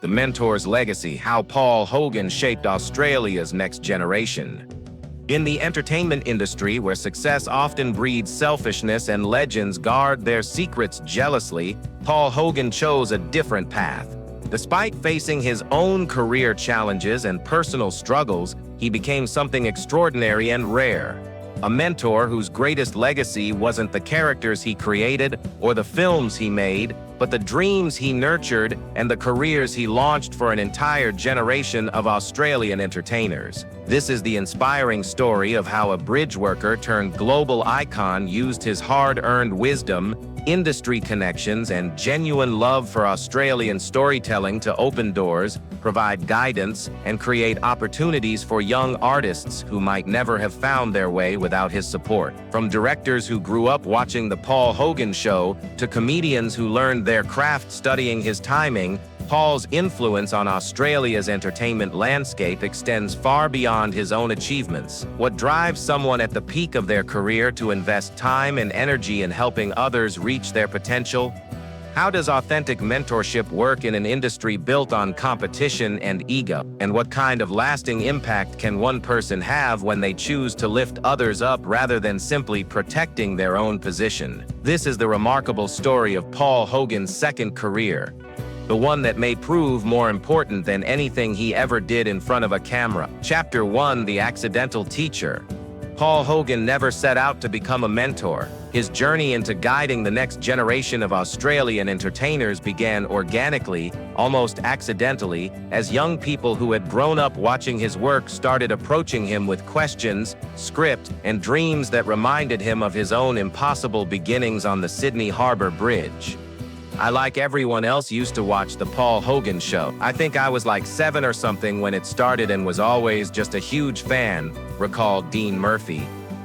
The Mentor's Legacy: How Paul Hogan Shaped Australia's Next Generation. In the entertainment industry, where success often breeds selfishness and legends guard their secrets jealously, Paul Hogan chose a different path. Despite facing his own career challenges and personal struggles, he became something extraordinary and rare. A mentor whose greatest legacy wasn't the characters he created or the films he made, but the dreams he nurtured and the careers he launched for an entire generation of Australian entertainers. This is the inspiring story of how a bridge worker turned global icon used his hard-earned wisdom, industry connections, and genuine love for Australian storytelling to open doors, provide guidance, and create opportunities for young artists who might never have found their way without his support. From directors who grew up watching The Paul Hogan Show to comedians who learned their craft studying his timing, Paul's influence on Australia's entertainment landscape extends far beyond his own achievements. What drives someone at the peak of their career to invest time and energy in helping others reach their potential? How does authentic mentorship work in an industry built on competition and ego? And what kind of lasting impact can one person have when they choose to lift others up rather than simply protecting their own position? This is the remarkable story of Paul Hogan's second career, the one that may prove more important than anything he ever did in front of a camera. Chapter 1: The Accidental Teacher. Paul Hogan never set out to become a mentor. His journey into guiding the next generation of Australian entertainers began organically, almost accidentally, as young people who had grown up watching his work started approaching him with questions, script, and dreams that reminded him of his own impossible beginnings on the Sydney Harbour Bridge. I, like everyone else, used to watch The Paul Hogan Show. I think I was like 7 or something when it started and was always just a huge fan, recalled Dean Murphy,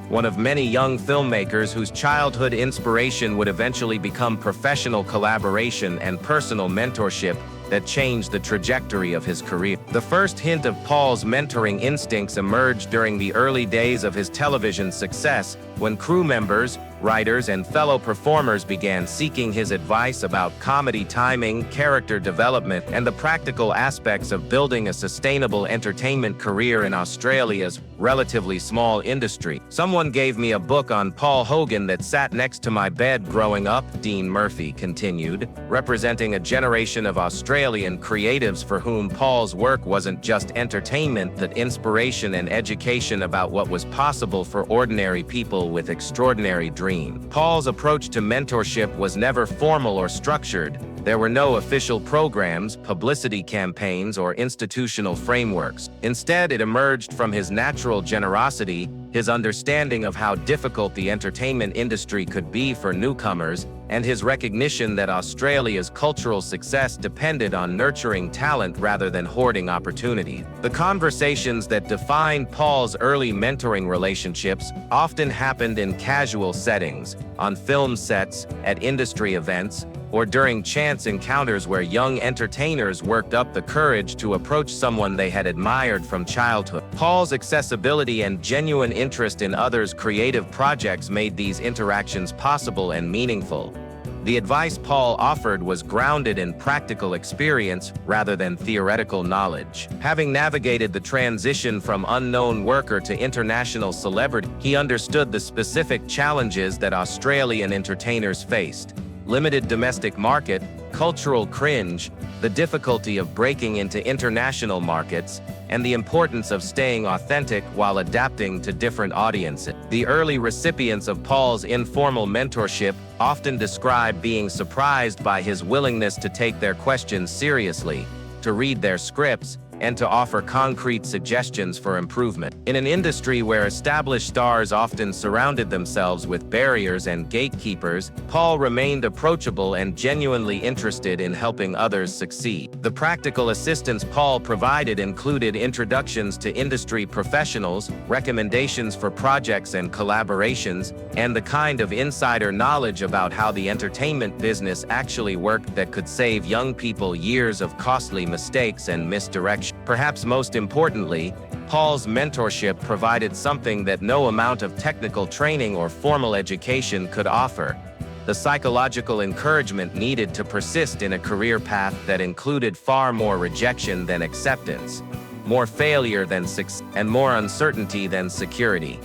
one of many young filmmakers whose childhood inspiration would eventually become professional collaboration and personal mentorship that changed the trajectory of his career. The first hint of Paul's mentoring instincts emerged during the early days of his television success, when crew members, writers, and fellow performers began seeking his advice about comedy timing, character development, and the practical aspects of building a sustainable entertainment career in Australia's relatively small industry. "Someone gave me a book on Paul Hogan that sat next to my bed growing up," Dean Murphy continued, representing a generation of Australian creatives for whom Paul's work wasn't just entertainment but inspiration and education about what was possible for ordinary people with extraordinary dreams. Paul's approach to mentorship was never formal or structured. There were no official programs, publicity campaigns, or institutional frameworks. Instead, it emerged from his natural generosity, his understanding of how difficult the entertainment industry could be for newcomers, and his recognition that Australia's cultural success depended on nurturing talent rather than hoarding opportunity. The conversations that defined Paul's early mentoring relationships often happened in casual settings, on film sets, at industry events, or during chance encounters where young entertainers worked up the courage to approach someone they had admired from childhood. Paul's accessibility and genuine interest in others' creative projects made these interactions possible and meaningful. The advice Paul offered was grounded in practical experience rather than theoretical knowledge. Having navigated the transition from unknown worker to international celebrity, he understood the specific challenges that Australian entertainers faced: limited domestic market, cultural cringe, the difficulty of breaking into international markets, and the importance of staying authentic while adapting to different audiences. The early recipients of Paul's informal mentorship often describe being surprised by his willingness to take their questions seriously, to read their scripts, and to offer concrete suggestions for improvement. In an industry where established stars often surrounded themselves with barriers and gatekeepers, Paul remained approachable and genuinely interested in helping others succeed. The practical assistance Paul provided included introductions to industry professionals, recommendations for projects and collaborations, and the kind of insider knowledge about how the entertainment business actually worked that could save young people years of costly mistakes and misdirection. Perhaps most importantly, Paul's mentorship provided something that no amount of technical training or formal education could offer: the psychological encouragement needed to persist in a career path that included far more rejection than acceptance, more failure than success, and more uncertainty than security.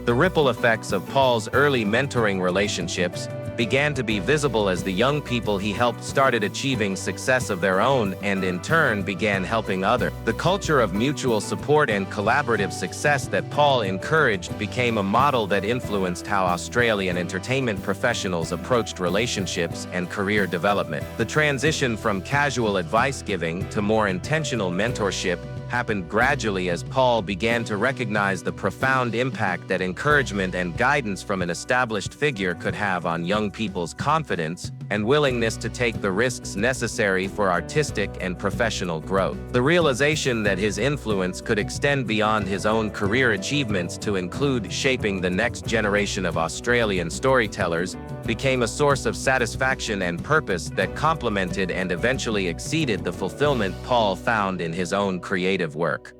The ripple effects of Paul's early mentoring relationships began to be visible as the young people he helped started achieving success of their own and in turn began helping others. The culture of mutual support and collaborative success that Paul encouraged became a model that influenced how Australian entertainment professionals approached relationships and career development. The transition from casual advice giving to more intentional mentorship happened gradually as Paul began to recognize the profound impact that encouragement and guidance from an established figure could have on young people's confidence and willingness to take the risks necessary for artistic and professional growth. The realization that his influence could extend beyond his own career achievements to include shaping the next generation of Australian storytellers became a source of satisfaction and purpose that complemented and eventually exceeded the fulfillment Paul found in his own creative work.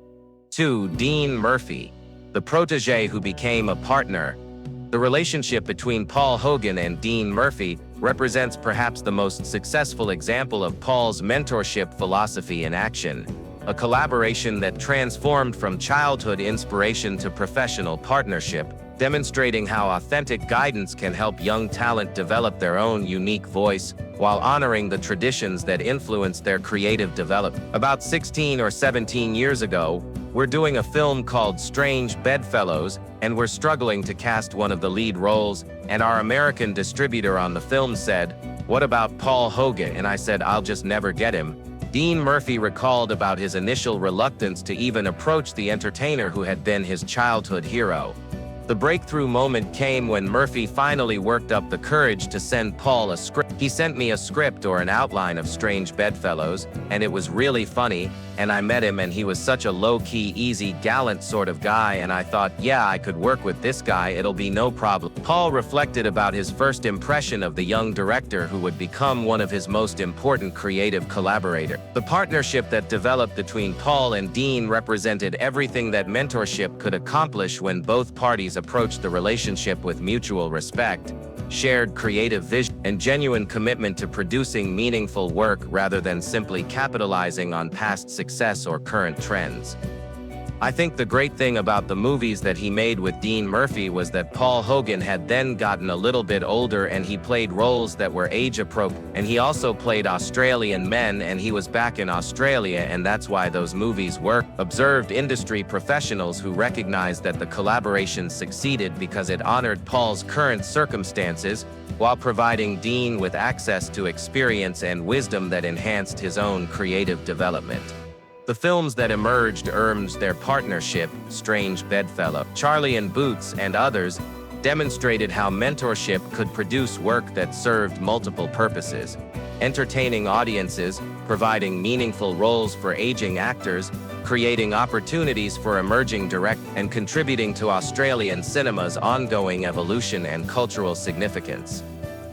2. Dean Murphy, the protege who became a partner. The relationship between Paul Hogan and Dean Murphy represents perhaps the most successful example of Paul's mentorship philosophy in action, a collaboration that transformed from childhood inspiration to professional partnership, demonstrating how authentic guidance can help young talent develop their own unique voice while honoring the traditions that influence their creative development. About 16 or 17 years ago, we're doing a film called Strange Bedfellows, and we're struggling to cast one of the lead roles, and our American distributor on the film said, "What about Paul Hogan?" And I said, "I'll just never get him." Dean Murphy recalled about his initial reluctance to even approach the entertainer who had been his childhood hero. The breakthrough moment came when Murphy finally worked up the courage to send Paul a script. He sent me a script or an outline of Strange Bedfellows, and it was really funny, and I met him and he was such a low-key, easy, gallant sort of guy, and I thought, yeah, I could work with this guy, it'll be no problem. Paul reflected about his first impression of the young director who would become one of his most important creative collaborators. The partnership that developed between Paul and Dean represented everything that mentorship could accomplish when both parties approached the relationship with mutual respect, shared creative vision, and genuine commitment to producing meaningful work rather than simply capitalizing on past success or current trends. I think the great thing about the movies that he made with Dean Murphy was that Paul Hogan had then gotten a little bit older and he played roles that were age appropriate, and he also played Australian men and he was back in Australia, and that's why those movies worked. Observed industry professionals who recognized that the collaboration succeeded because it honored Paul's current circumstances while providing Dean with access to experience and wisdom that enhanced his own creative development. The films that emerged earned their partnership, Strange Bedfellow, Charlie and Boots, and others, demonstrated how mentorship could produce work that served multiple purposes: entertaining audiences, providing meaningful roles for aging actors, creating opportunities for emerging directors, and contributing to Australian cinema's ongoing evolution and cultural significance.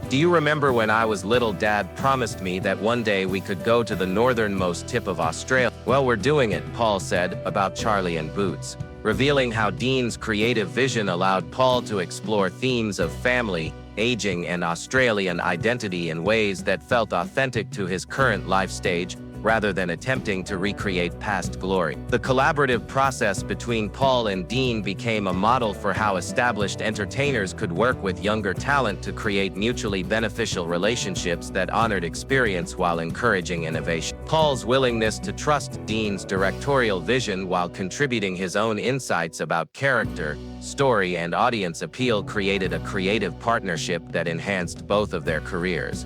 Do you remember when I was little, Dad promised me that one day we could go to the northernmost tip of Australia? Well, we're doing it, Paul said about Charlie and Boots, revealing how Dean's creative vision allowed Paul to explore themes of family, aging, and Australian identity in ways that felt authentic to his current life stage, rather than attempting to recreate past glory. The collaborative process between Paul and Dean became a model for how established entertainers could work with younger talent to create mutually beneficial relationships that honored experience while encouraging innovation. Paul's willingness to trust Dean's directorial vision while contributing his own insights about character, story, and audience appeal created a creative partnership that enhanced both of their careers.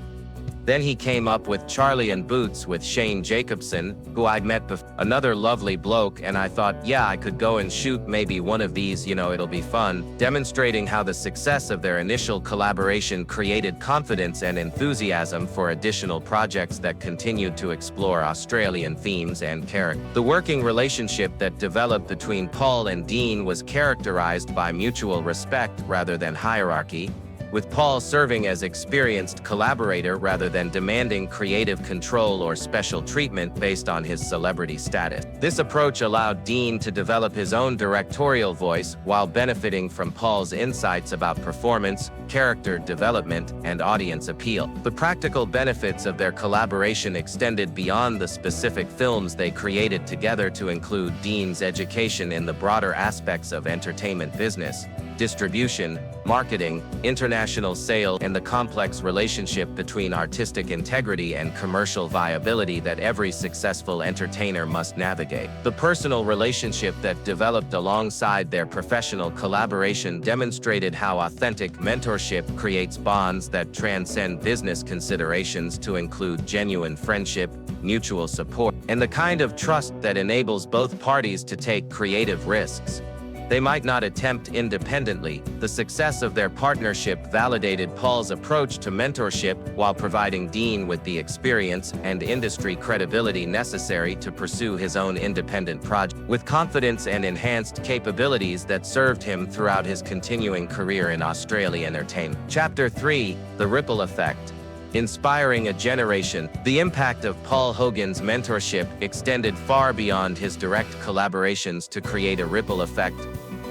Then he came up with Charlie and Boots with Shane Jacobson, who I'd met before. Another lovely bloke, and I thought, yeah, I could go and shoot maybe one of these, it'll be fun, demonstrating how the success of their initial collaboration created confidence and enthusiasm for additional projects that continued to explore Australian themes and character. The working relationship that developed between Paul and Dean was characterized by mutual respect rather than hierarchy, with Paul serving as experienced collaborator rather than demanding creative control or special treatment based on his celebrity status. This approach allowed Dean to develop his own directorial voice while benefiting from Paul's insights about performance, character development, and audience appeal. The practical benefits of their collaboration extended beyond the specific films they created together to include Dean's education in the broader aspects of entertainment business, distribution, marketing, international sales, and the complex relationship between artistic integrity and commercial viability that every successful entertainer must navigate. The personal relationship that developed alongside their professional collaboration demonstrated how authentic mentorship creates bonds that transcend business considerations to include genuine friendship, mutual support, and the kind of trust that enables both parties to take creative risks they might not attempt independently. The success of their partnership validated Paul's approach to mentorship while providing Dean with the experience and industry credibility necessary to pursue his own independent project with confidence and enhanced capabilities that served him throughout his continuing career in Australian entertainment. Chapter 3: The Ripple Effect. Inspiring a generation. The impact of Paul Hogan's mentorship extended far beyond his direct collaborations to create a ripple effect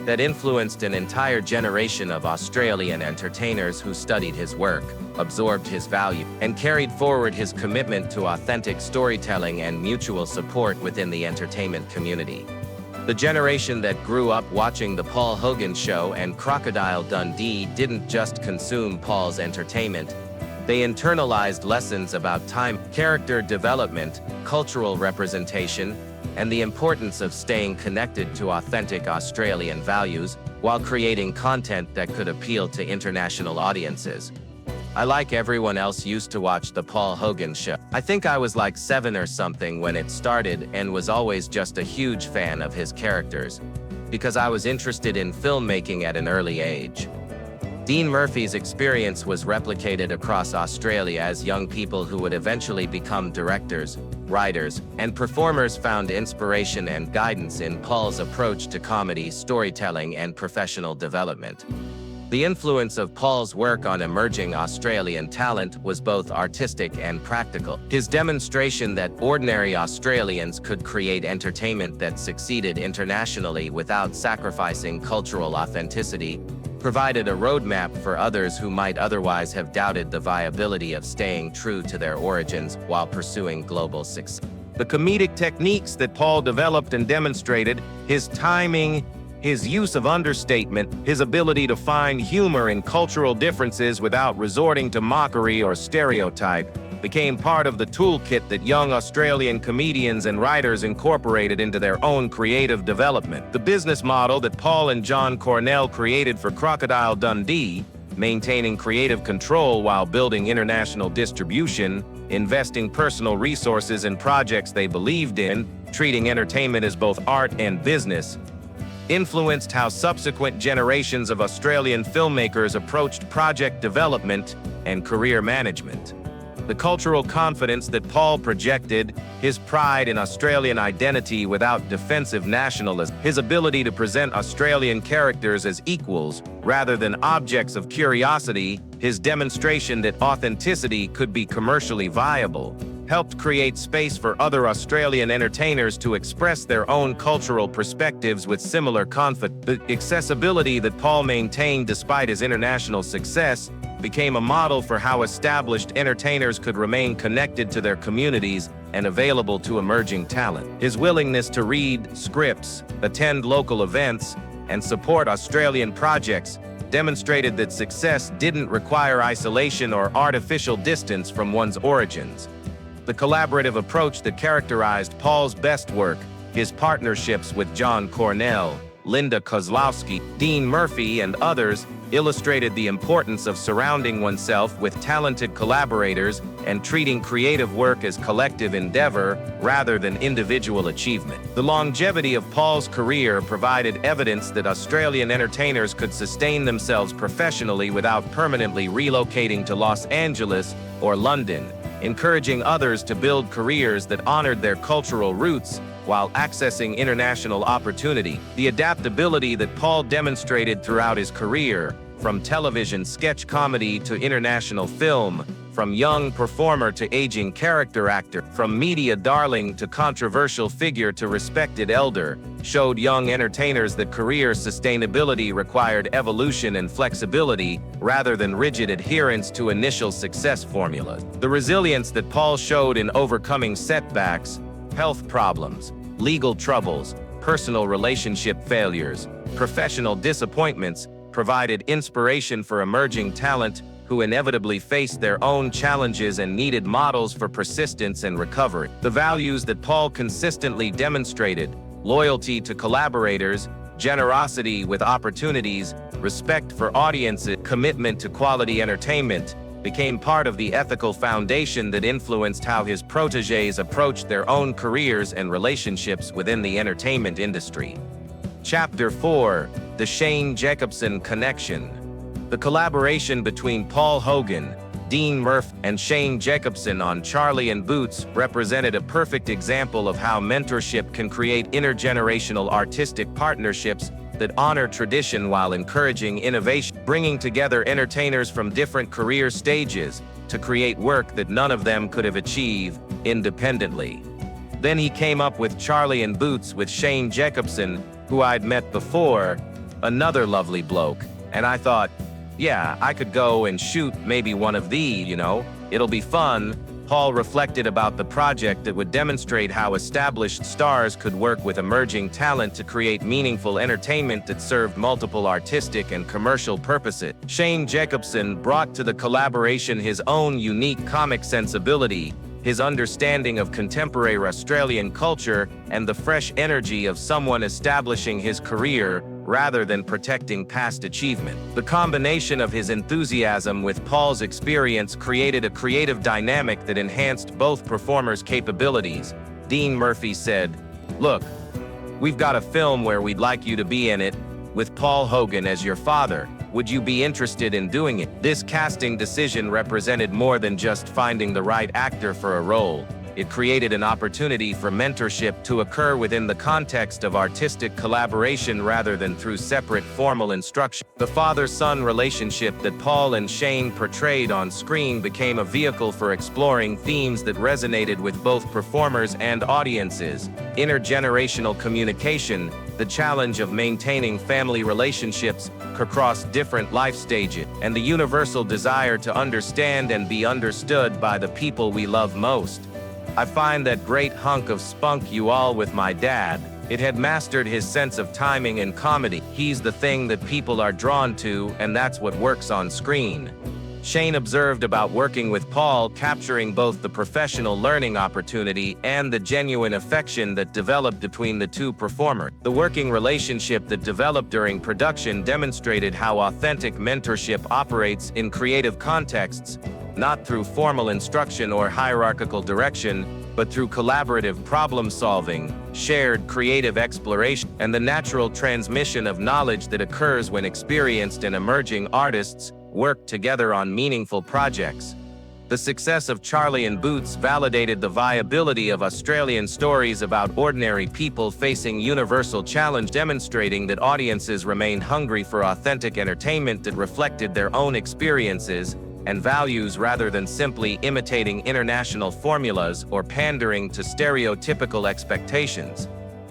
that influenced an entire generation of Australian entertainers who studied his work, absorbed his value, and carried forward his commitment to authentic storytelling and mutual support within the entertainment community. The generation that grew up watching The Paul Hogan Show and Crocodile Dundee didn't just consume Paul's entertainment. They internalized lessons about time, character development, cultural representation, and the importance of staying connected to authentic Australian values while creating content that could appeal to international audiences. I, like everyone else, used to watch The Paul Hogan Show. I think I was like 7 or something when it started and was always just a huge fan of his characters, because I was interested in filmmaking at an early age. Dean Murphy's experience was replicated across Australia as young people who would eventually become directors, writers, and performers found inspiration and guidance in Paul's approach to comedy, storytelling, and professional development. The influence of Paul's work on emerging Australian talent was both artistic and practical. His demonstration that ordinary Australians could create entertainment that succeeded internationally without sacrificing cultural authenticity provided a roadmap for others who might otherwise have doubted the viability of staying true to their origins while pursuing global success. The comedic techniques that Paul developed and demonstrated, his timing, his use of understatement, his ability to find humor in cultural differences without resorting to mockery or stereotype, became part of the toolkit that young Australian comedians and writers incorporated into their own creative development. The business model that Paul and John Cornell created for Crocodile Dundee, maintaining creative control while building international distribution, investing personal resources in projects they believed in, treating entertainment as both art and business, influenced how subsequent generations of Australian filmmakers approached project development and career management. The cultural confidence that Paul projected, his pride in Australian identity without defensive nationalism, his ability to present Australian characters as equals rather than objects of curiosity, his demonstration that authenticity could be commercially viable, helped create space for other Australian entertainers to express their own cultural perspectives with similar confidence. The accessibility that Paul maintained despite his international success became a model for how established entertainers could remain connected to their communities and available to emerging talent. His willingness to read scripts, attend local events, and support Australian projects demonstrated that success didn't require isolation or artificial distance from one's origins. The collaborative approach that characterized Paul's best work, his partnerships with John Cornell, Linda Kozlowski, Dean Murphy, and others, illustrated the importance of surrounding oneself with talented collaborators and treating creative work as collective endeavor rather than individual achievement. The longevity of Paul's career provided evidence that Australian entertainers could sustain themselves professionally without permanently relocating to Los Angeles or London, encouraging others to build careers that honored their cultural roots while accessing international opportunity. The adaptability that Paul demonstrated throughout his career, from television sketch comedy to international film, from young performer to aging character actor, from media darling to controversial figure to respected elder, showed young entertainers that career sustainability required evolution and flexibility rather than rigid adherence to initial success formulas. The resilience that Paul showed in overcoming setbacks, health problems, legal troubles, personal relationship failures, professional disappointments provided inspiration for emerging talent who inevitably faced their own challenges and needed models for persistence and recovery. The values that Paul consistently demonstrated, loyalty to collaborators, generosity with opportunities, respect for audiences, commitment to quality entertainment, became part of the ethical foundation that influenced how his protégés approached their own careers and relationships within the entertainment industry. Chapter 4: The Shane Jacobson Connection. The collaboration between Paul Hogan, Dean Murphy, and Shane Jacobson on Charlie and Boots represented a perfect example of how mentorship can create intergenerational artistic partnerships that honor tradition while encouraging innovation, bringing together entertainers from different career stages to create work that none of them could have achieved independently. Then he came up with Charlie and Boots with Shane Jacobson, who I'd met before, another lovely bloke, and I thought, yeah, I could go and shoot maybe one of these, it'll be fun. Paul reflected about the project that would demonstrate how established stars could work with emerging talent to create meaningful entertainment that served multiple artistic and commercial purposes. Shane Jacobson brought to the collaboration his own unique comic sensibility, his understanding of contemporary Australian culture, and the fresh energy of someone establishing his career rather than protecting past achievement. The combination of his enthusiasm with Paul's experience created a creative dynamic that enhanced both performers' capabilities. Dean Murphy said, "Look, we've got a film where we'd like you to be in it, with Paul Hogan as your father. Would you be interested in doing it?" This casting decision represented more than just finding the right actor for a role. It created an opportunity for mentorship to occur within the context of artistic collaboration rather than through separate formal instruction. The father-son relationship that Paul and Shane portrayed on screen became a vehicle for exploring themes that resonated with both performers and audiences: intergenerational communication, the challenge of maintaining family relationships across different life stages, and the universal desire to understand and be understood by the people we love most. I find that great hunk of spunk you all with my dad. It had mastered his sense of timing and comedy. He's the thing that people are drawn to, and that's what works on screen. Shane observed about working with Paul, capturing both the professional learning opportunity and the genuine affection that developed between the two performers. The working relationship that developed during production demonstrated how authentic mentorship operates in creative contexts, not through formal instruction or hierarchical direction, but through collaborative problem-solving, shared creative exploration, and the natural transmission of knowledge that occurs when experienced and emerging artists work together on meaningful projects. The success of Charlie and Boots validated the viability of Australian stories about ordinary people facing universal challenge, demonstrating that audiences remain hungry for authentic entertainment that reflected their own experiences and values rather than simply imitating international formulas or pandering to stereotypical expectations.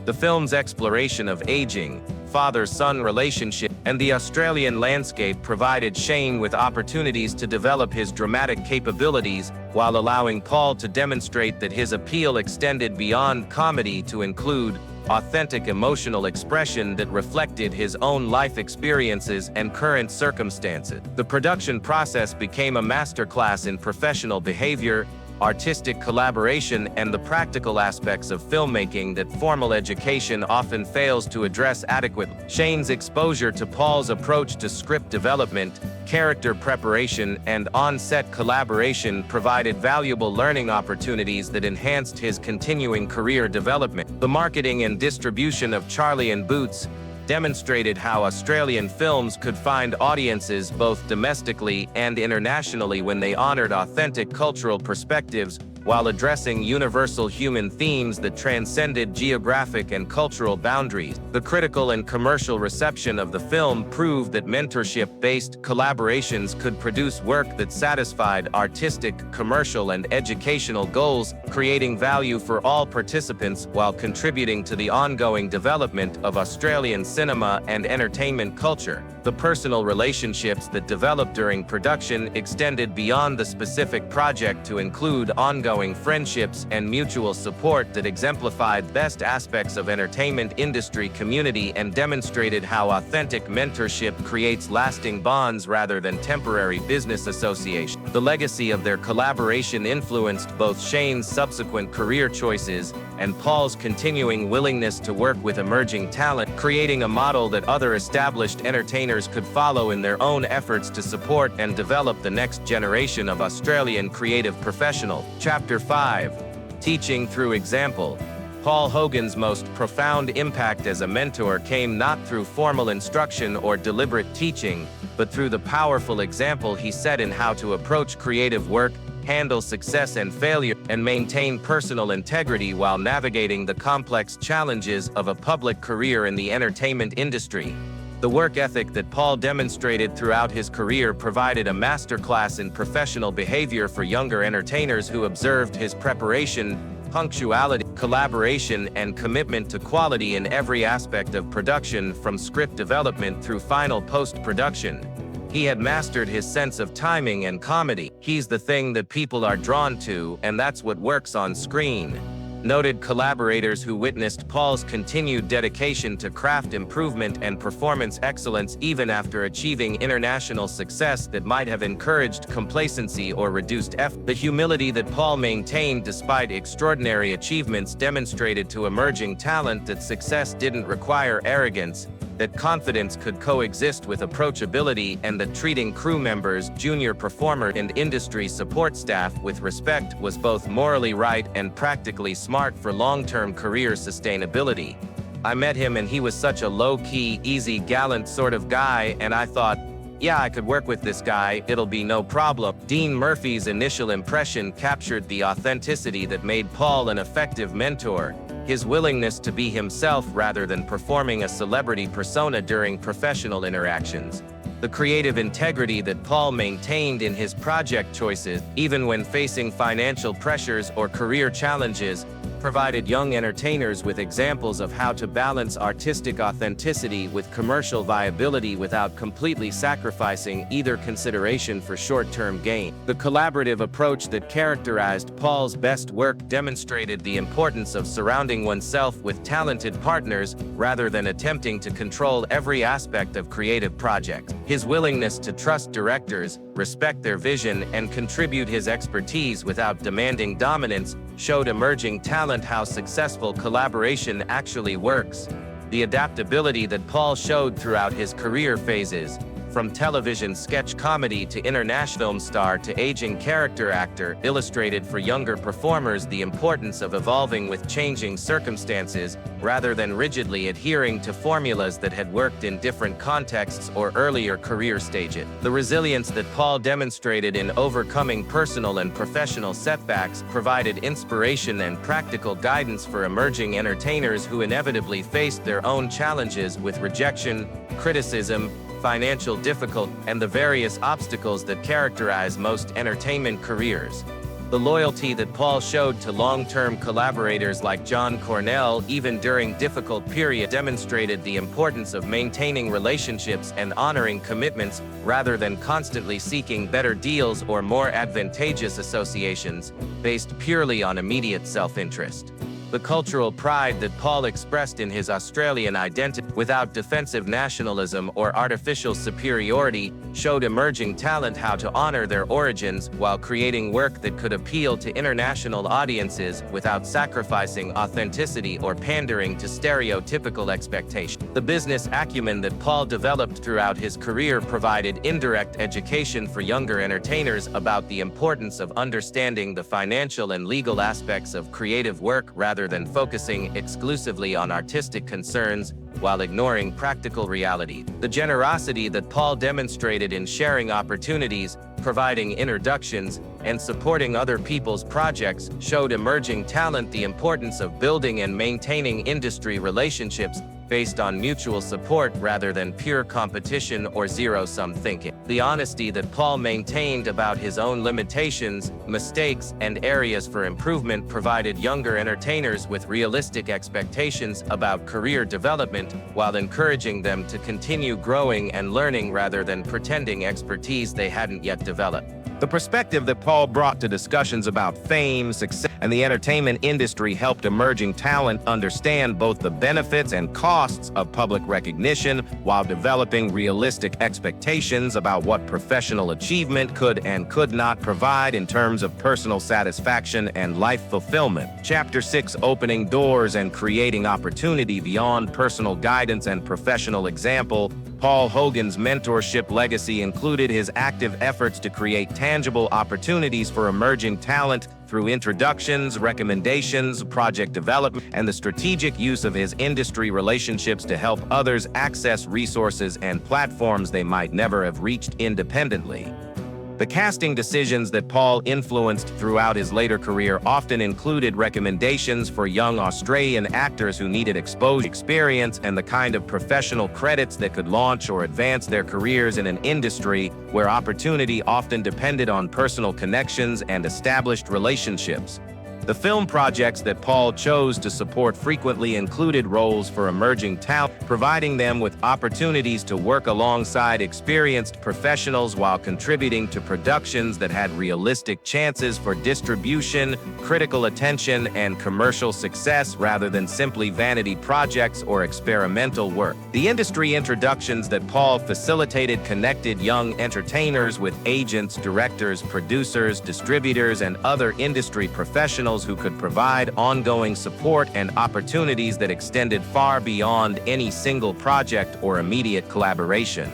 The film's exploration of aging, father-son relationship, and the Australian landscape provided Shane with opportunities to develop his dramatic capabilities while allowing Paul to demonstrate that his appeal extended beyond comedy to include authentic emotional expression that reflected his own life experiences and current circumstances. The production process became a masterclass in professional behavior, artistic collaboration, and the practical aspects of filmmaking that formal education often fails to address adequately. Shane's exposure to Paul's approach to script development, character preparation, and on-set collaboration provided valuable learning opportunities that enhanced his continuing career development. The marketing and distribution of Charlie and Boots demonstrated how Australian films could find audiences both domestically and internationally when they honored authentic cultural perspectives while addressing universal human themes that transcended geographic and cultural boundaries. The critical and commercial reception of the film proved that mentorship-based collaborations could produce work that satisfied artistic, commercial, and educational goals, creating value for all participants while contributing to the ongoing development of Australian cinema and entertainment culture. The personal relationships that developed during production extended beyond the specific project to include ongoing friendships and mutual support that exemplified best aspects of entertainment industry community and demonstrated how authentic mentorship creates lasting bonds rather than temporary business association. The legacy of their collaboration influenced both Shane's subsequent career choices and Paul's continuing willingness to work with emerging talent, creating a model that other established entertainers could follow in their own efforts to support and develop the next generation of Australian creative professionals. Chapter 5. Teaching through example. Paul Hogan's most profound impact as a mentor came not through formal instruction or deliberate teaching, but through the powerful example he set in how to approach creative work, handle success and failure, and maintain personal integrity while navigating the complex challenges of a public career in the entertainment industry. The work ethic that Paul demonstrated throughout his career provided a masterclass in professional behavior for younger entertainers who observed his preparation, punctuality, collaboration, and commitment to quality in every aspect of production, from script development through final post-production. He had mastered his sense of timing and comedy. He's the thing that people are drawn to, and that's what works on screen. Noted collaborators who witnessed Paul's continued dedication to craft improvement and performance excellence even after achieving international success that might have encouraged complacency or reduced effort. The humility that Paul maintained despite extraordinary achievements demonstrated to emerging talent that success didn't require arrogance, that confidence could coexist with approachability, and that treating crew members, junior performers, and industry support staff with respect was both morally right and practically smart for long-term career sustainability. I met him and he was such a low-key, easy, gallant sort of guy, and I thought, yeah, I could work with this guy, it'll be no problem. Dean Murphy's initial impression captured the authenticity that made Paul an effective mentor. His willingness to be himself rather than performing a celebrity persona during professional interactions. The creative integrity that Paul maintained in his project choices, even when facing financial pressures or career challenges, provided young entertainers with examples of how to balance artistic authenticity with commercial viability without completely sacrificing either consideration for short-term gain. The collaborative approach that characterized Paul's best work demonstrated the importance of surrounding oneself with talented partners rather than attempting to control every aspect of creative projects. His willingness to trust directors, respect their vision, and contribute his expertise without demanding dominance showed emerging talent how successful collaboration actually works. The adaptability that Paul showed throughout his career phases, from television sketch comedy to international star to aging character actor, illustrated for younger performers the importance of evolving with changing circumstances rather than rigidly adhering to formulas that had worked in different contexts or earlier career stages. The resilience that Paul demonstrated in overcoming personal and professional setbacks provided inspiration and practical guidance for emerging entertainers who inevitably faced their own challenges with rejection, criticism, financial difficulty, and the various obstacles that characterize most entertainment careers. The loyalty that Paul showed to long-term collaborators like John Cornell, even during difficult periods, demonstrated the importance of maintaining relationships and honoring commitments rather than constantly seeking better deals or more advantageous associations based purely on immediate self-interest. The cultural pride that Paul expressed in his Australian identity, without defensive nationalism or artificial superiority, showed emerging talent how to honor their origins while creating work that could appeal to international audiences without sacrificing authenticity or pandering to stereotypical expectations. The business acumen that Paul developed throughout his career provided indirect education for younger entertainers about the importance of understanding the financial and legal aspects of creative work rather than focusing exclusively on artistic concerns while ignoring practical reality. The generosity that Paul demonstrated in sharing opportunities, providing introductions, and supporting other people's projects showed emerging talent the importance of building and maintaining industry relationships based on mutual support rather than pure competition or zero-sum thinking. The honesty that Paul maintained about his own limitations, mistakes, and areas for improvement provided younger entertainers with realistic expectations about career development while encouraging them to continue growing and learning rather than pretending expertise they hadn't yet developed. The perspective that Paul brought to discussions about fame, success, and the entertainment industry helped emerging talent understand both the benefits and costs of public recognition while developing realistic expectations about what professional achievement could and could not provide in terms of personal satisfaction and life fulfillment. Chapter 6, Opening Doors and Creating Opportunity Beyond Personal Guidance and Professional Example. Paul Hogan's mentorship legacy included his active efforts to create tangible opportunities for emerging talent through introductions, recommendations, project development, and the strategic use of his industry relationships to help others access resources and platforms they might never have reached independently. The casting decisions that Paul influenced throughout his later career often included recommendations for young Australian actors who needed exposure, experience, and the kind of professional credits that could launch or advance their careers in an industry where opportunity often depended on personal connections and established relationships. The film projects that Paul chose to support frequently included roles for emerging talent, providing them with opportunities to work alongside experienced professionals while contributing to productions that had realistic chances for distribution, critical attention, and commercial success rather than simply vanity projects or experimental work. The industry introductions that Paul facilitated connected young entertainers with agents, directors, producers, distributors, and other industry professionals who could provide ongoing support and opportunities that extended far beyond any single project or immediate collaboration.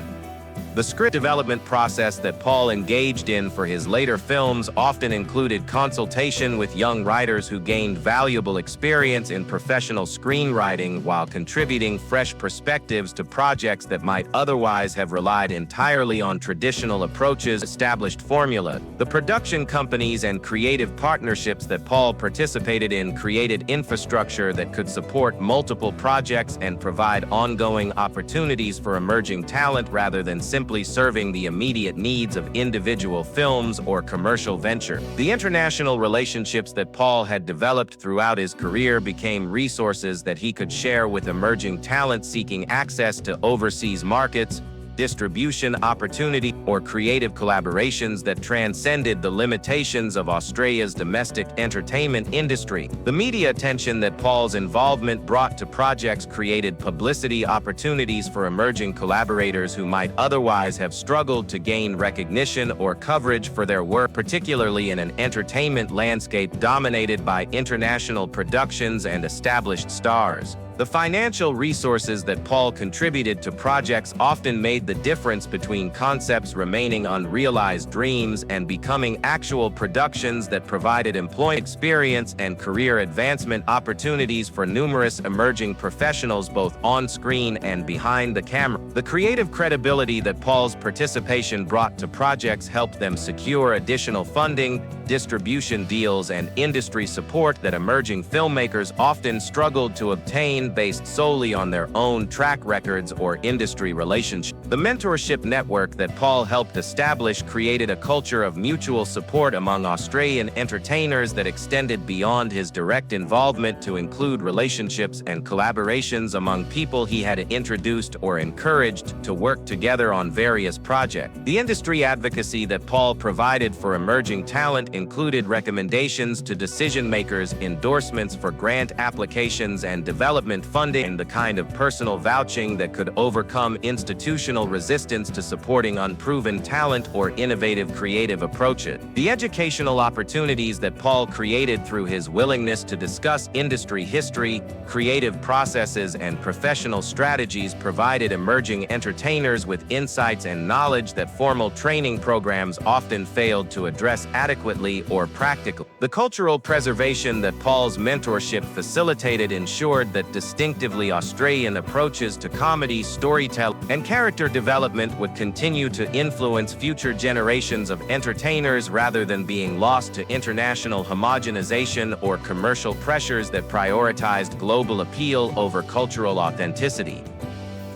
The script development process that Paul engaged in for his later films often included consultation with young writers who gained valuable experience in professional screenwriting while contributing fresh perspectives to projects that might otherwise have relied entirely on traditional approaches, established formula. The production companies and creative partnerships that Paul participated in created infrastructure that could support multiple projects and provide ongoing opportunities for emerging talent rather than simply serving the immediate needs of individual films or commercial venture. The international relationships that Paul had developed throughout his career became resources that he could share with emerging talent seeking access to overseas markets, distribution opportunity, or creative collaborations that transcended the limitations of Australia's domestic entertainment industry. The media attention that Paul's involvement brought to projects created publicity opportunities for emerging collaborators who might otherwise have struggled to gain recognition or coverage for their work, particularly in an entertainment landscape dominated by international productions and established stars. The financial resources that Paul contributed to projects often made the difference between concepts remaining unrealized dreams and becoming actual productions that provided employment experience and career advancement opportunities for numerous emerging professionals both on screen and behind the camera. The creative credibility that Paul's participation brought to projects helped them secure additional funding, distribution deals, and industry support that emerging filmmakers often struggled to obtain based solely on their own track records or industry relationships. The mentorship network that Paul helped establish created a culture of mutual support among Australian entertainers that extended beyond his direct involvement to include relationships and collaborations among people he had introduced or encouraged to work together on various projects. The industry advocacy that Paul provided for emerging talent included recommendations to decision-makers, endorsements for grant applications and development funding, and the kind of personal vouching that could overcome institutional resistance to supporting unproven talent or innovative creative approaches. The educational opportunities that Paul created through his willingness to discuss industry history, creative processes, and professional strategies provided emerging entertainers with insights and knowledge that formal training programs often failed to address adequately or practically. The cultural preservation that Paul's mentorship facilitated ensured that distinctively Australian approaches to comedy, storytelling, and character development would continue to influence future generations of entertainers rather than being lost to international homogenization or commercial pressures that prioritized global appeal over cultural authenticity.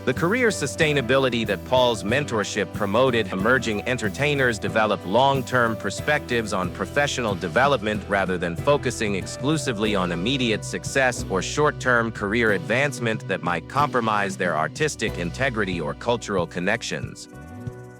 The career sustainability that Paul's mentorship promoted emerging entertainers develop long-term perspectives on professional development rather than focusing exclusively on immediate success or short-term career advancement that might compromise their artistic integrity or cultural connections.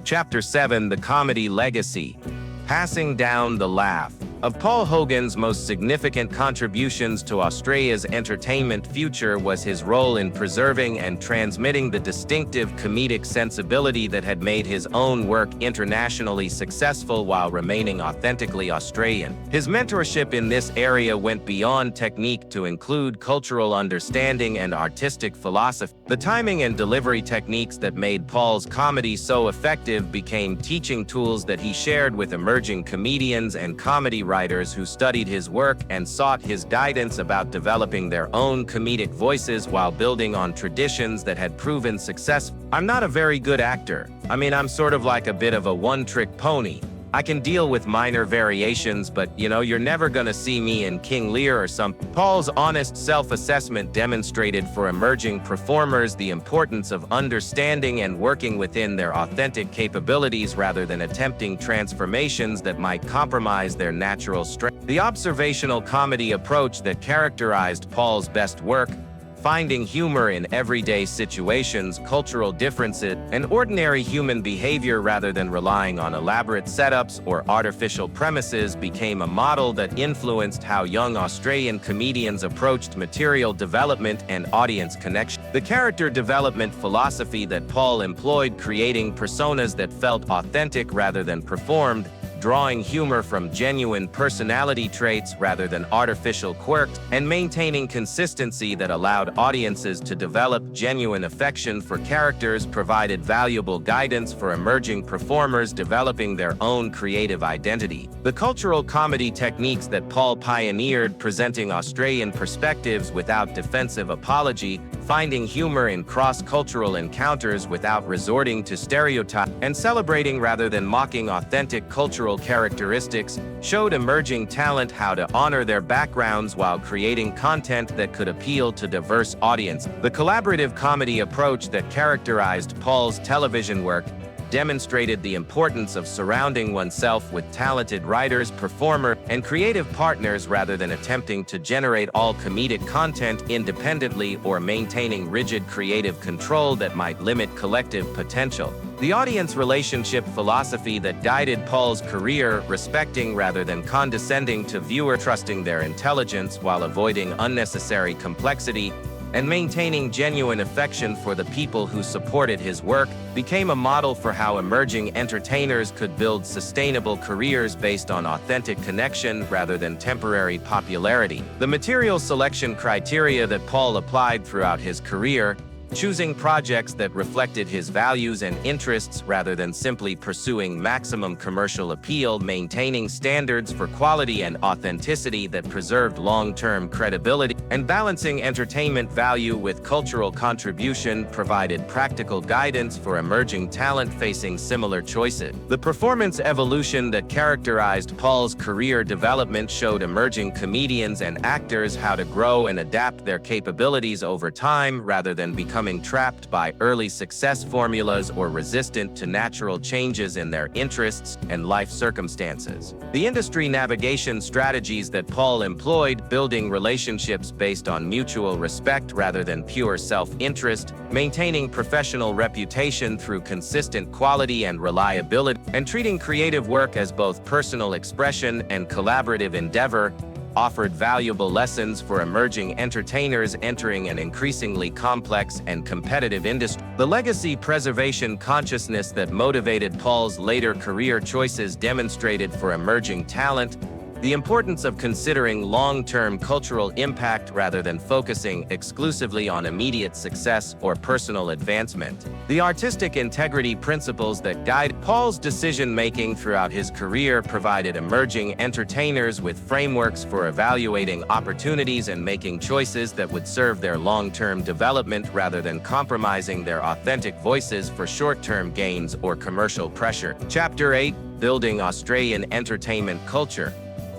Chapter 7: The Comedy Legacy. Passing down the laugh. Of Paul Hogan's most significant contributions to Australia's entertainment future was his role in preserving and transmitting the distinctive comedic sensibility that had made his own work internationally successful while remaining authentically Australian. His mentorship in this area went beyond technique to include cultural understanding and artistic philosophy. The timing and delivery techniques that made Paul's comedy so effective became teaching tools that he shared with emerging comedians and comedy writers who studied his work and sought his guidance about developing their own comedic voices while building on traditions that had proven successful. I'm not a very good actor. I'm sort of like a bit of a one-trick pony. I can deal with minor variations, but you're never gonna see me in King Lear or something. Paul's honest self-assessment demonstrated for emerging performers the importance of understanding and working within their authentic capabilities rather than attempting transformations that might compromise their natural strength. The observational comedy approach that characterized Paul's best work, finding humor in everyday situations, cultural differences, and ordinary human behavior rather than relying on elaborate setups or artificial premises, became a model that influenced how young Australian comedians approached material development and audience connection. The character development philosophy that Paul employed, creating personas that felt authentic rather than performed, drawing humor from genuine personality traits rather than artificial quirks, and maintaining consistency that allowed audiences to develop genuine affection for characters, provided valuable guidance for emerging performers developing their own creative identity. The cultural comedy techniques that Paul pioneered, presenting Australian perspectives without defensive apology, finding humor in cross-cultural encounters without resorting to stereotypes, and celebrating rather than mocking authentic cultural characteristics, showed emerging talent how to honor their backgrounds while creating content that could appeal to diverse audiences. The collaborative comedy approach that characterized Paul's television work demonstrated the importance of surrounding oneself with talented writers, performers, and creative partners rather than attempting to generate all comedic content independently or maintaining rigid creative control that might limit collective potential. The audience relationship philosophy that guided Paul's career, respecting rather than condescending to viewer, trusting their intelligence while avoiding unnecessary complexity, and maintaining genuine affection for the people who supported his work, became a model for how emerging entertainers could build sustainable careers based on authentic connection rather than temporary popularity. The material selection criteria that Paul applied throughout his career, choosing projects that reflected his values and interests rather than simply pursuing maximum commercial appeal, maintaining standards for quality and authenticity that preserved long-term credibility, and balancing entertainment value with cultural contribution, provided practical guidance for emerging talent facing similar choices. The performance evolution that characterized Paul's career development showed emerging comedians and actors how to grow and adapt their capabilities over time rather than becoming trapped by early success formulas or resistant to natural changes in their interests and life circumstances. The industry navigation strategies that Paul employed, building relationships based on mutual respect rather than pure self-interest, maintaining professional reputation through consistent quality and reliability, and treating creative work as both personal expression and collaborative endeavor, offered valuable lessons for emerging entertainers entering an increasingly complex and competitive industry. The legacy preservation consciousness that motivated Paul's later career choices demonstrated for emerging talent the importance of considering long-term cultural impact rather than focusing exclusively on immediate success or personal advancement. The artistic integrity principles that guide Paul's decision-making throughout his career provided emerging entertainers with frameworks for evaluating opportunities and making choices that would serve their long-term development rather than compromising their authentic voices for short-term gains or commercial pressure. Chapter 8: Building Australian Entertainment Culture.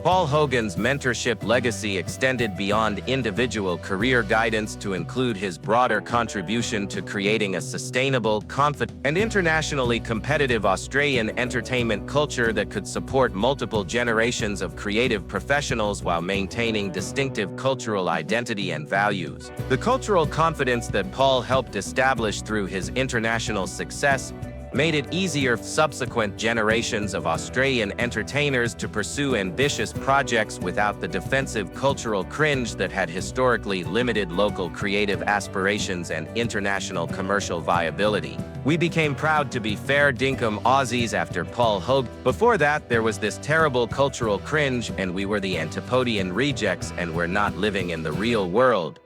Paul Hogan's mentorship legacy extended beyond individual career guidance to include his broader contribution to creating a sustainable, confident, and internationally competitive Australian entertainment culture that could support multiple generations of creative professionals while maintaining distinctive cultural identity and values. The cultural confidence that Paul helped establish through his international success made it easier for subsequent generations of Australian entertainers to pursue ambitious projects without the defensive cultural cringe that had historically limited local creative aspirations and international commercial viability. We became proud to be fair dinkum Aussies after Paul Hogan. Before that, there was this terrible cultural cringe, and we were the Antipodean rejects and were not living in the real world,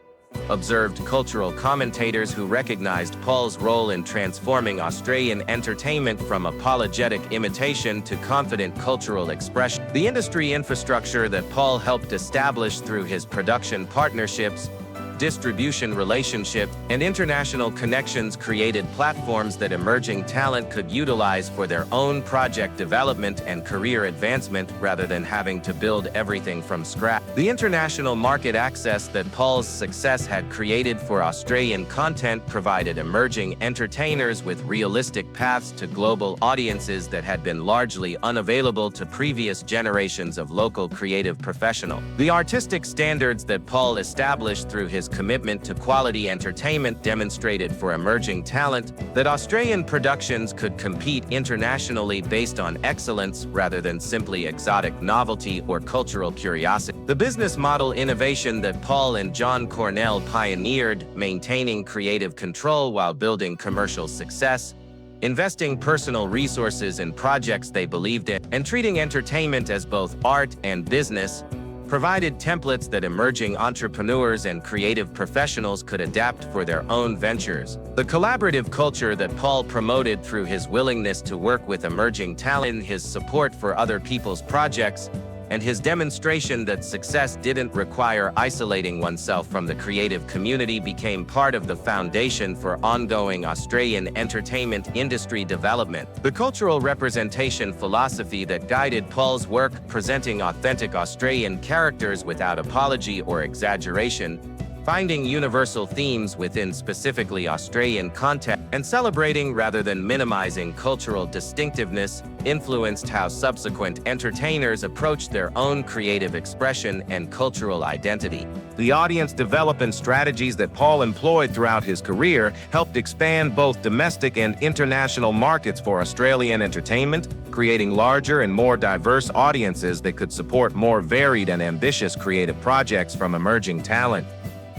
observed cultural commentators who recognized Paul's role in transforming Australian entertainment from apologetic imitation to confident cultural expression. The industry infrastructure that Paul helped establish through his production partnerships, distribution relationships, and international connections created platforms that emerging talent could utilize for their own project development and career advancement rather than having to build everything from scratch. The international market access that Paul's success had created for Australian content provided emerging entertainers with realistic paths to global audiences that had been largely unavailable to previous generations of local creative professionals. The artistic standards that Paul established through his commitment to quality entertainment demonstrated for emerging talent that Australian productions could compete internationally based on excellence rather than simply exotic novelty or cultural curiosity. The business model innovation that Paul and John Cornell pioneered, maintaining creative control while building commercial success, investing personal resources in projects they believed in, and treating entertainment as both art and business, provided templates that emerging entrepreneurs and creative professionals could adapt for their own ventures. The collaborative culture that Paul promoted through his willingness to work with emerging talent, his support for other people's projects, and his demonstration that success didn't require isolating oneself from the creative community became part of the foundation for ongoing Australian entertainment industry development. The cultural representation philosophy that guided Paul's work, presenting authentic Australian characters without apology or exaggeration, finding universal themes within specifically Australian context, and celebrating rather than minimizing cultural distinctiveness, influenced how subsequent entertainers approached their own creative expression and cultural identity. The audience development strategies that Paul employed throughout his career helped expand both domestic and international markets for Australian entertainment, creating larger and more diverse audiences that could support more varied and ambitious creative projects from emerging talent.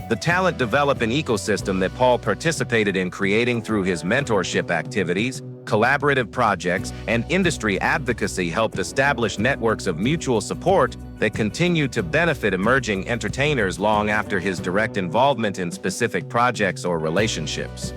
The talent development ecosystem that Paul participated in creating through his mentorship activities, collaborative projects, and industry advocacy helped establish networks of mutual support that continue to benefit emerging entertainers long after his direct involvement in specific projects or relationships.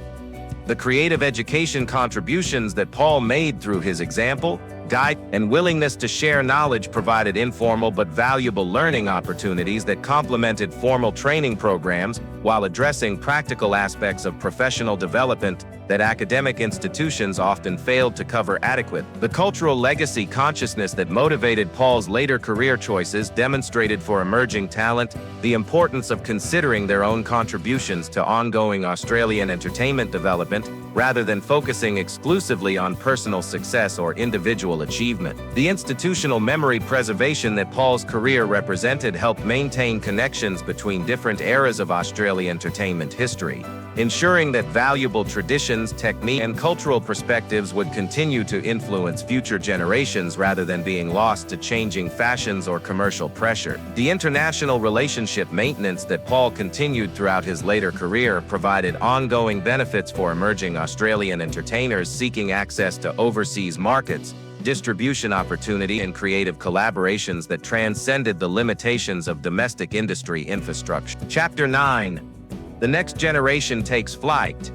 The creative education contributions that Paul made through his example, guide, and willingness to share knowledge provided informal but valuable learning opportunities that complemented formal training programs while addressing practical aspects of professional development that academic institutions often failed to cover adequately. The cultural legacy consciousness that motivated Paul's later career choices demonstrated for emerging talent the importance of considering their own contributions to ongoing Australian entertainment development rather than focusing exclusively on personal success or individual achievement. The institutional memory preservation that Paul's career represented helped maintain connections between different eras of Australian entertainment history, ensuring that valuable traditions, technique, and cultural perspectives would continue to influence future generations rather than being lost to changing fashions or commercial pressure. The international relationship maintenance that Paul continued throughout his later career provided ongoing benefits for emerging Australian entertainers seeking access to overseas markets, distribution opportunity and creative collaborations that transcended the limitations of domestic industry infrastructure. Chapter 9. The next generation takes flight.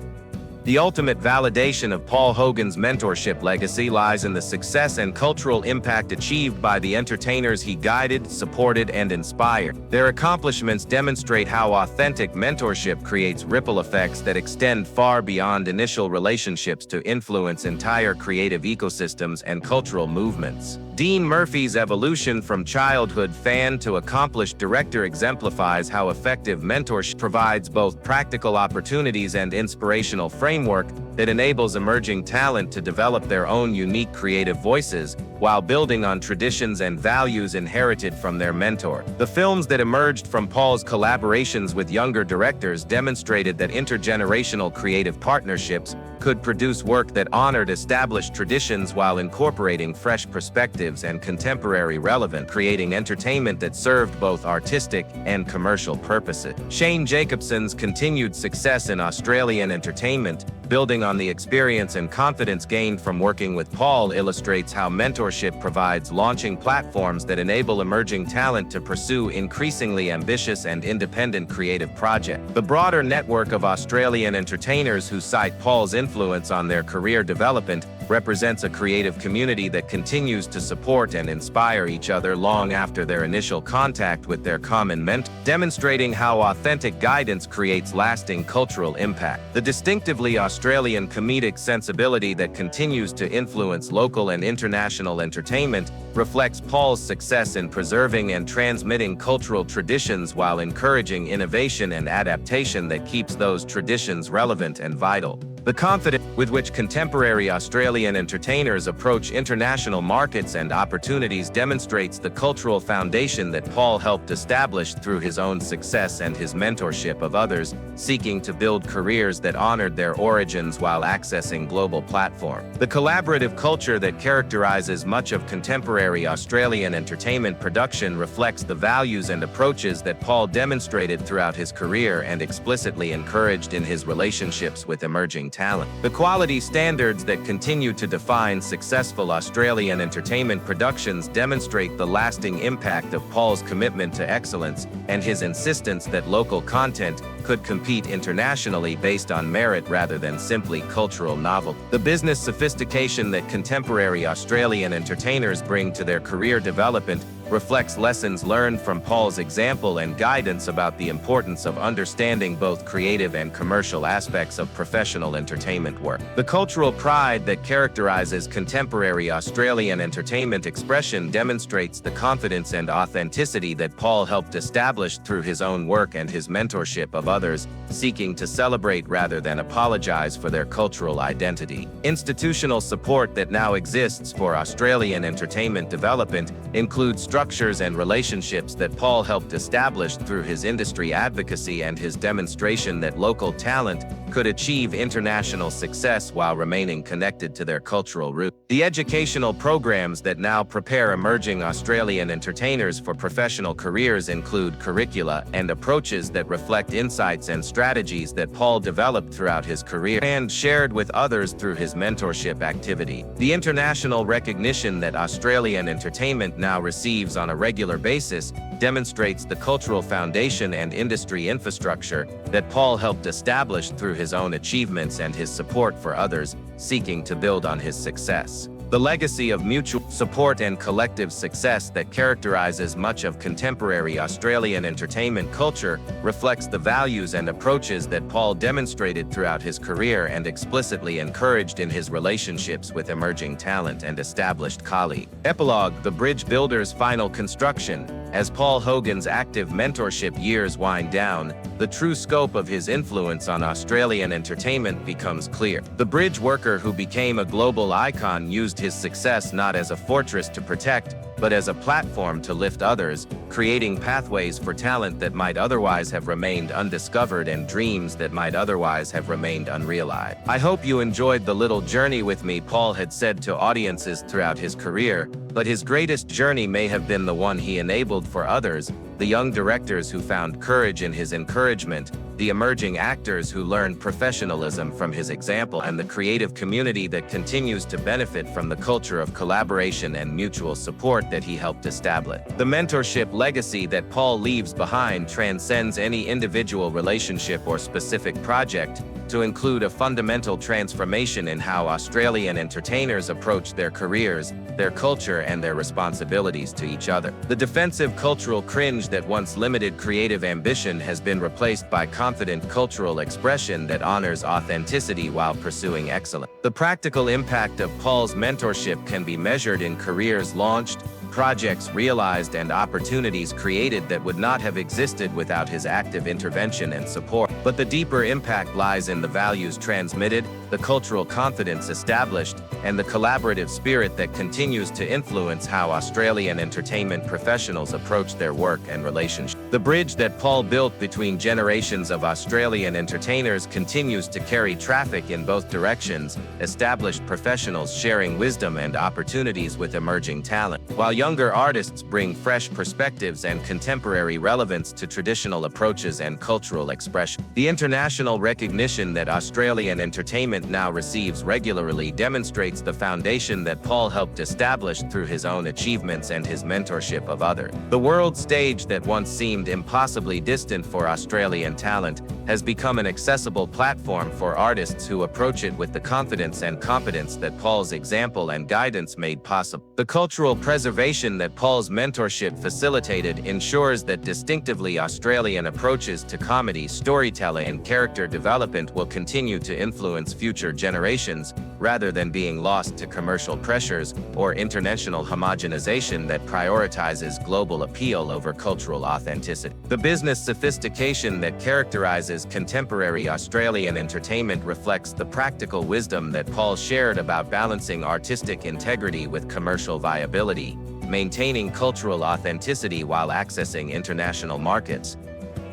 The ultimate validation of Paul Hogan's mentorship legacy lies in the success and cultural impact achieved by the entertainers he guided, supported, and inspired. Their accomplishments demonstrate how authentic mentorship creates ripple effects that extend far beyond initial relationships to influence entire creative ecosystems and cultural movements. Dean Murphy's evolution from childhood fan to accomplished director exemplifies how effective mentorship provides both practical opportunities and inspirational framework that enables emerging talent to develop their own unique creative voices while building on traditions and values inherited from their mentor. The films that emerged from Paul's collaborations with younger directors demonstrated that intergenerational creative partnerships could produce work that honored established traditions while incorporating fresh perspectives and contemporary relevance, creating entertainment that served both artistic and commercial purposes. Shane Jacobson's continued success in Australian entertainment, building on the experience and confidence gained from working with Paul, illustrates how mentorship provides launching platforms that enable emerging talent to pursue increasingly ambitious and independent creative projects. The broader network of Australian entertainers who cite Paul's influence on their career development represents a creative community that continues to support and inspire each other long after their initial contact with their common mentor, demonstrating how authentic guidance creates lasting cultural impact. The distinctively Australian comedic sensibility that continues to influence local and international entertainment reflects Paul's success in preserving and transmitting cultural traditions while encouraging innovation and adaptation that keeps those traditions relevant and vital. The confidence with which contemporary Australian entertainers approach international markets and opportunities demonstrates the cultural foundation that Paul helped establish through his own success and his mentorship of others, seeking to build careers that honored their origins while accessing global platforms. The collaborative culture that characterizes much of contemporary Australian entertainment production reflects the values and approaches that Paul demonstrated throughout his career and explicitly encouraged in his relationships with emerging talent. The quality standards that continue to define successful Australian entertainment productions demonstrate the lasting impact of Paul's commitment to excellence and his insistence that local content could compete internationally based on merit rather than simply cultural novelty. The business sophistication that contemporary Australian entertainers bring to their career development reflects lessons learned from Paul's example and guidance about the importance of understanding both creative and commercial aspects of professional entertainment work. The cultural pride that characterizes contemporary Australian entertainment expression demonstrates the confidence and authenticity that Paul helped establish through his own work and his mentorship of others, seeking to celebrate rather than apologize for their cultural identity. Institutional support that now exists for Australian entertainment development includes structures and relationships that Paul helped establish through his industry advocacy and his demonstration that local talent could achieve international success while remaining connected to their cultural roots. The educational programs that now prepare emerging Australian entertainers for professional careers include curricula and approaches that reflect insights and strategies that Paul developed throughout his career and shared with others through his mentorship activity. The international recognition that Australian entertainment now receives on a regular basis demonstrates the cultural foundation and industry infrastructure that Paul helped establish through his own achievements and his support for others seeking to build on his success. The legacy of mutual support and collective success that characterizes much of contemporary Australian entertainment culture reflects the values and approaches that Paul demonstrated throughout his career and explicitly encouraged in his relationships with emerging talent and established colleagues. Epilogue: The Bridge Builder's final construction. As Paul Hogan's active mentorship years wind down, the true scope of his influence on Australian entertainment becomes clear. The bridge worker who became a global icon used his success not as a fortress to protect, but as a platform to lift others, creating pathways for talent that might otherwise have remained undiscovered and dreams that might otherwise have remained unrealized. I hope you enjoyed the little journey with me, Paul had said to audiences throughout his career, but his greatest journey may have been the one he enabled for others, the young directors who found courage in his encouragement, the emerging actors who learned professionalism from his example, and the creative community that continues to benefit from the culture of collaboration and mutual support that he helped establish. The mentorship legacy that Paul leaves behind transcends any individual relationship or specific project, to include a fundamental transformation in how Australian entertainers approach their careers, their culture, and their responsibilities to each other. The defensive cultural cringe that once limited creative ambition has been replaced by confident cultural expression that honors authenticity while pursuing excellence. The practical impact of Paul's mentorship can be measured in careers launched, projects realized, and opportunities created that would not have existed without his active intervention and support. But the deeper impact lies in the values transmitted, the cultural confidence established, and the collaborative spirit that continues to influence how Australian entertainment professionals approach their work and relationships. The bridge that Paul built between generations of Australian entertainers continues to carry traffic in both directions, established professionals sharing wisdom and opportunities with emerging talent, while younger artists bring fresh perspectives and contemporary relevance to traditional approaches and cultural expression. The international recognition that Australian entertainment now receives regularly demonstrates the foundation that Paul helped establish through his own achievements and his mentorship of others. The world stage that once seemed impossibly distant for Australian talent has become an accessible platform for artists who approach it with the confidence and competence that Paul's example and guidance made possible. The cultural preservation that Paul's mentorship facilitated ensures that distinctively Australian approaches to comedy, storytelling, and character development will continue to influence future generations, rather than being lost to commercial pressures or international homogenization that prioritizes global appeal over cultural authenticity. The business sophistication that characterizes contemporary Australian entertainment reflects the practical wisdom that Paul shared about balancing artistic integrity with commercial viability, maintaining cultural authenticity while accessing international markets,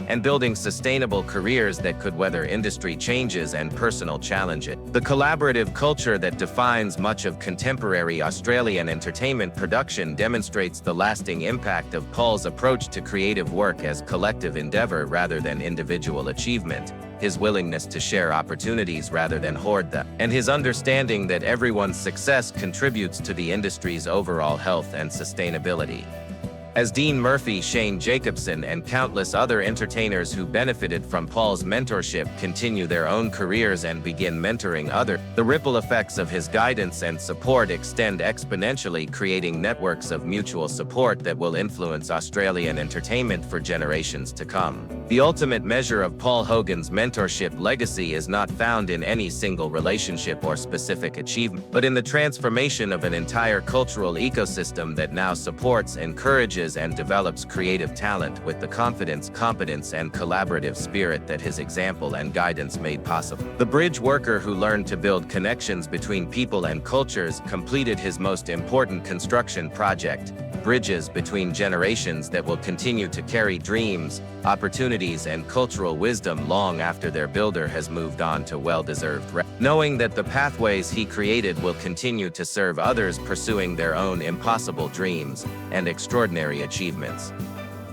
and building sustainable careers that could weather industry changes and personal challenges. The collaborative culture that defines much of contemporary Australian entertainment production demonstrates the lasting impact of Paul's approach to creative work as collective endeavor rather than individual achievement, his willingness to share opportunities rather than hoard them, and his understanding that everyone's success contributes to the industry's overall health and sustainability. As Dean Murphy, Shane Jacobson, and countless other entertainers who benefited from Paul's mentorship continue their own careers and begin mentoring others, the ripple effects of his guidance and support extend exponentially, creating networks of mutual support that will influence Australian entertainment for generations to come. The ultimate measure of Paul Hogan's mentorship legacy is not found in any single relationship or specific achievement, but in the transformation of an entire cultural ecosystem that now supports, encourages, and develops creative talent with the confidence, competence, and collaborative spirit that his example and guidance made possible. The bridge worker who learned to build connections between people and cultures completed his most important construction project, bridges between generations that will continue to carry dreams, opportunities, and cultural wisdom long after their builder has moved on to well-deserved rest. Knowing that the pathways he created will continue to serve others pursuing their own impossible dreams and extraordinary achievements.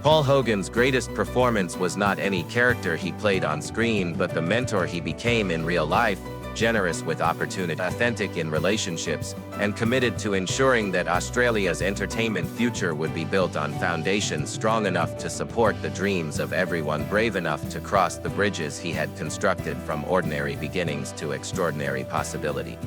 Paul Hogan's greatest performance was not any character he played on screen, but the mentor he became in real life, generous with opportunity, authentic in relationships, and committed to ensuring that Australia's entertainment future would be built on foundations strong enough to support the dreams of everyone brave enough to cross the bridges he had constructed from ordinary beginnings to extraordinary possibility.